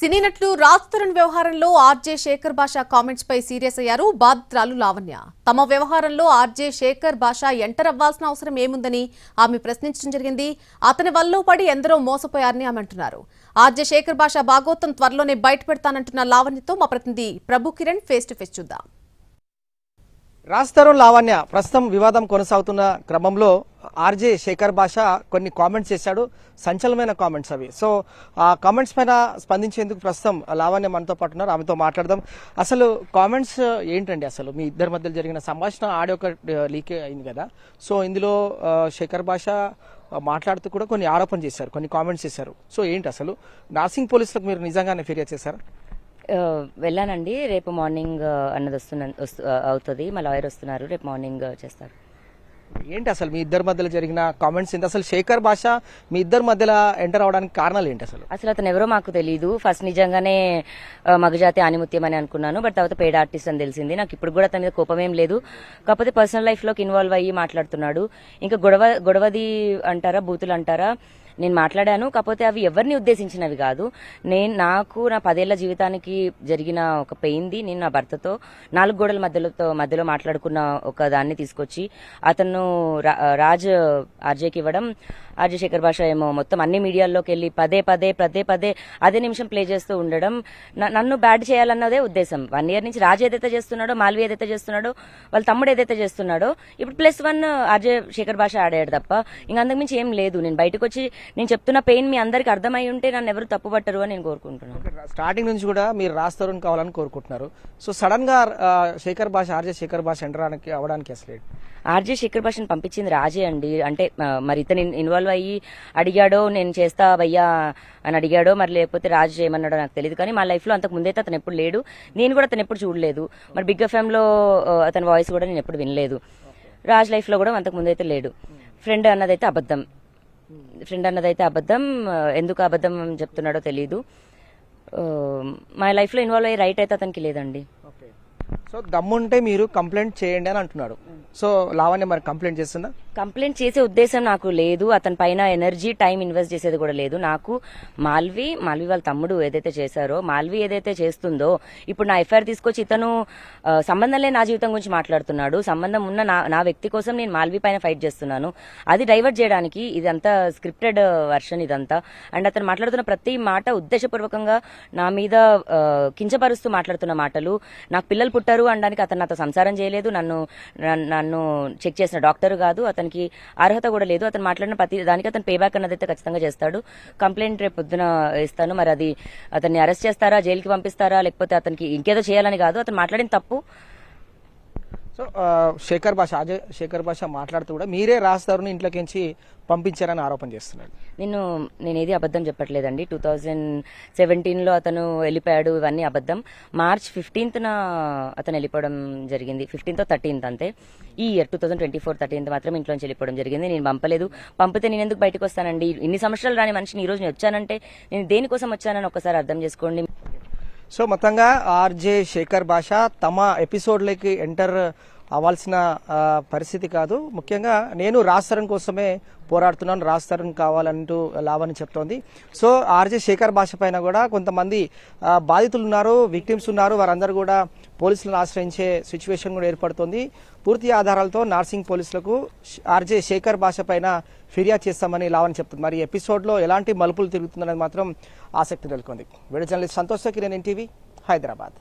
సినీ నటులు రాజ్ తరుణ్ వ్యవహారంలో ఆర్జే శేఖర్ భాష కామెంట్స్ పై సీరియస్ అయ్యారు బాధితురాలు లావణ్య. తమ వ్యవహారంలో ఆర్జే శేఖర్ భాష ఎంటర్ అవ్వాల్సిన అవసరం ఏముందని ఆమె ప్రశ్నించడం జరిగింది. అతని వల్ల పడి ఎందరో మోసపోయారని ఆమె అంటున్నారు. ఆర్జే శేఖర్ భాష భాగోతం త్వరలోనే బయటపెడతానంటున్న లావణ్యతో మా ప్రతినిధి ప్రభు కిరణ్ ఫేస్ టు ఫేస్ చూద్దాం. రాజ్ తరుణ్ లావణ్య ప్రస్తుతం వివాదం కొనసాగుతున్న క్రమంలో ఆర్జే శేఖర్ భాష కొన్ని కామెంట్స్ చేశాడు. సంచలనమైన కామెంట్స్ అవి. సో ఆ కామెంట్స్ పైన స్పందించేందుకు ప్రస్తుతం లావణ్య మనతో పాటు ఉన్నారు. ఆమెతో మాట్లాడదాం. అసలు కామెంట్స్ ఏంటండి? అసలు మీ ఇద్దరి మధ్య జరిగిన సంభాషణ ఆడియో లీక్ అయింది కదా. సో ఇందులో శేఖర్ భాష మాట్లాడుతూ కూడా కొన్ని ఆరోపణలు చేశారు, కొన్ని కామెంట్స్ చేశారు. సో ఏంటి అసలు నార్సింగ్ పోలీసులకు మీరు నిజంగానే ఫిర్యాదు చేశారా? వెళ్ళానండి. రేపు మార్నింగ్ అన్నది అవుతుంది. మా లాయర్ వస్తున్నారు, రేపు మార్నింగ్ చేస్తారు. ఏంటి అసలు మీ ఇద్దరి మధ్యలో జరిగిన కామెంట్స్ ఏంటి? అసలు శేఖర్ భాష మీ ఇద్దరి మధ్యలో ఎంటర్ అవడానికి కారణాలు ఏంటి? అసలు అతను ఎవరో మాకు తెలియదు. ఫస్ట్ నిజంగానే మగజాతి ఆనిముత్యం అని అనుకున్నాను. బట్ తర్వాత పేడ్ ఆర్టిస్ట్ అని తెలిసింది. నాకు ఇప్పుడు కూడా అతని మీద కోపం ఏం లేదు. కాకపోతే పర్సనల్ లైఫ్ లోకి ఇన్వాల్వ్ అయ్యి మాట్లాడుతున్నాడు. ఇంకా గొడవది అంటారా, బూతులు అంటారా, నేను మాట్లాడాను. కాకపోతే అవి ఎవరిని ఉద్దేశించినవి కాదు. నాకు నా 10 ఏళ్ల జీవితానికి జరిగిన ఒక పెయింది. నేను నా భర్తతో 4 గోడల మధ్యలో మాట్లాడుకున్న ఒక దాన్ని తీసుకొచ్చి అతను ఆర్జేకి ఇవ్వడం, ఆర్జే శేఖర్ భాష ఏమో మొత్తం అన్ని మీడియాల్లోకి వెళ్ళి పదే అదే నిమిషం ప్లే చేస్తూ ఉండడం, నన్ను బ్యాడ్ చేయాలన్నదే ఉద్దేశం. 1 ఇయర్ నుంచి రాజు ఏదైతే చేస్తున్నాడో, మాల్వి ఏదైతే చేస్తున్నాడో, వాళ్ళ తమ్ముడు ఏదైతే చేస్తున్నాడో, ఇప్పుడు +1 ఆర్జే శేఖర్ భాష ఆడాడు తప్ప ఇంకా అంతకుమించి ఏం లేదు. నేను బయటకు వచ్చి నేను చెప్తున్న పెయిన్ మీ అందరికి అర్థమై ఉంటే నన్ను ఎవరు తప్పుపట్టరు అని నేను కోరుకుంటున్నాను. స్టార్టింగ్ నుంచి కూడా మీరు రాజ్ తరుణ్ కావాలని కోరుకుంటున్నారు. సో సడన్ గా శేఖర్ భాష, ఆర్జే శేఖర్ భాష ఎంటర్ అవడానికి అసలు ఆర్జే శేఖర్ భాషను పంపించింది రాజే అండి. అంటే మరి ఇతను ఇన్వాల్వ్ అయ్యి అడిగాడో, నేను చేస్తా భయ్యా అని అడిగాడో, మరి లేకపోతే రాజు చేయమన్నాడో నాకు తెలియదు. కానీ మా లైఫ్ లో అంతకు ముందైతే అతను ఎప్పుడు లేడు. నేను కూడా అతను ఎప్పుడు చూడలేదు. మరి బిగ్ ఎఫ్ఎం లో అతని వాయిస్ కూడా నేను ఎప్పుడు వినలేదు. రాజ్ లైఫ్ లో కూడా అంతకు ముందైతే లేడు. ఫ్రెండ్ అన్నదైతే అబద్ధం. ఎందుకు అబద్ధం చెప్తున్నాడో తెలీదు. మా లైఫ్ లో ఇన్వాల్వ్ అయ్యే రైట్ అయితే అతనికి లేదండి. సో దమ్ముంటే మీరు కంప్లైంట్ చేయండి అని అంటున్నాడు. సో లావణ్య మరి కంప్లైంట్ చేస్తుందా? కంప్లైంట్ చేసే ఉద్దేశం నాకు లేదు. అతని పైన ఎనర్జీ, టైం ఇన్వెస్ట్ చేసేది కూడా లేదు. నాకు మాల్వి వాళ్ళ తమ్ముడు ఏదైతే చేశారో, మాల్వి ఏదైతే చేస్తుందో, ఇప్పుడు నా ఎఫ్ఐఆర్ తీసుకొచ్చి ఇతను సంబంధం లేని నా జీవితం గురించి మాట్లాడుతున్నాడు. సంబంధం ఉన్న నా వ్యక్తి కోసం నేను మాల్వి పైన ఫైట్ చేస్తున్నాను. అది డైవర్ట్ చేయడానికి ఇదంతా స్క్రిప్టెడ్ వర్షన్ ఇదంతా. అండ్ అతను మాట్లాడుతున్న ప్రతి మాట ఉద్దేశపూర్వకంగా నా మీద కించపరుస్తూ మాట్లాడుతున్న మాటలు. నాకు పిల్లలు పుట్టారు అనడానికి అతను నాతో సంసారం చేయలేదు. నన్ను చెక్ చేసిన డాక్టర్ కాదు. అతనికి అర్హత కూడా లేదు. అతను మాట్లాడిన ప్రతి దానికి అతను పేబ్యాక్ అన్నదైతే ఖచ్చితంగా చేస్తాడు. కంప్లైంట్ రేపు పొద్దున ఇస్తాను. మరి అది అతన్ని అరెస్ట్ చేస్తారా, జైలుకి పంపిస్తారా, లేకపోతే అతనికి ఇంకేదో చేయాలని కాదు. అతను మాట్లాడిన తప్పు. సో శేఖర్ భాష మాట్లాడుతూ కూడా మీరే రాజ్ తరుణ్ ఇంట్లోకించి పంపించారని ఆరోపణ చేస్తున్నాడు. నేనేది అబద్ధం చెప్పట్లేదండి. 2017లో అతను వెళ్ళిపోయాడు, ఇవన్నీ అబద్ధం. March 15th అతను వెళ్ళిపోవడం జరిగింది. 15th or 13th అంతే. ఈ ఇయర్ 2024 13th మాత్రం ఇంట్లోంచి వెళ్ళిపోవడం జరిగింది. నేను పంపలేదు. పంపితే నేను ఎందుకు బయటకు వస్తానండి? ఇన్ని సంవత్సరాలు రాని మనిషిని ఈ రోజు నేను వచ్చానంటే నేను దేనికోసం వచ్చానని ఒకసారి అర్థం చేసుకోండి. సో మొత్తంగా ఆర్జే శేఖర్ భాష తమ ఎపిసోడ్లోకి ఎంటర్ అవ్వాల్సిన పరిస్థితి కాదు. ముఖ్యంగా నేను రాజ్ తరుణ్ కోసమే పోరాడుతున్నాను, రాజ్ తరుణ్ కావాలంటూ లావణ్య చెప్తోంది. సో ఆర్జే శేఖర్ భాష పైన కూడా కొంతమంది బాధితులు ఉన్నారు, విక్టిమ్స్ ఉన్నారు. వారందరూ కూడా పోలీసులను ఆశ్రయించే సిచ్యువేషన్ కూడా ఏర్పడుతుంది. పూర్తి ఆధారాలతో నార్సింగ్ పోలీసులకు ఆర్జే శేఖర్ భాష పైన ఫిర్యాదు చేస్తామని లావణ్య చెప్తుంది. మరి ఎపిసోడ్లో ఎలాంటి మలుపులు తిరుగుతుందనేది మాత్రం ఆసక్తి నెలకొంది. Video journalist Santosh Kiran, NTV, Hyderabad.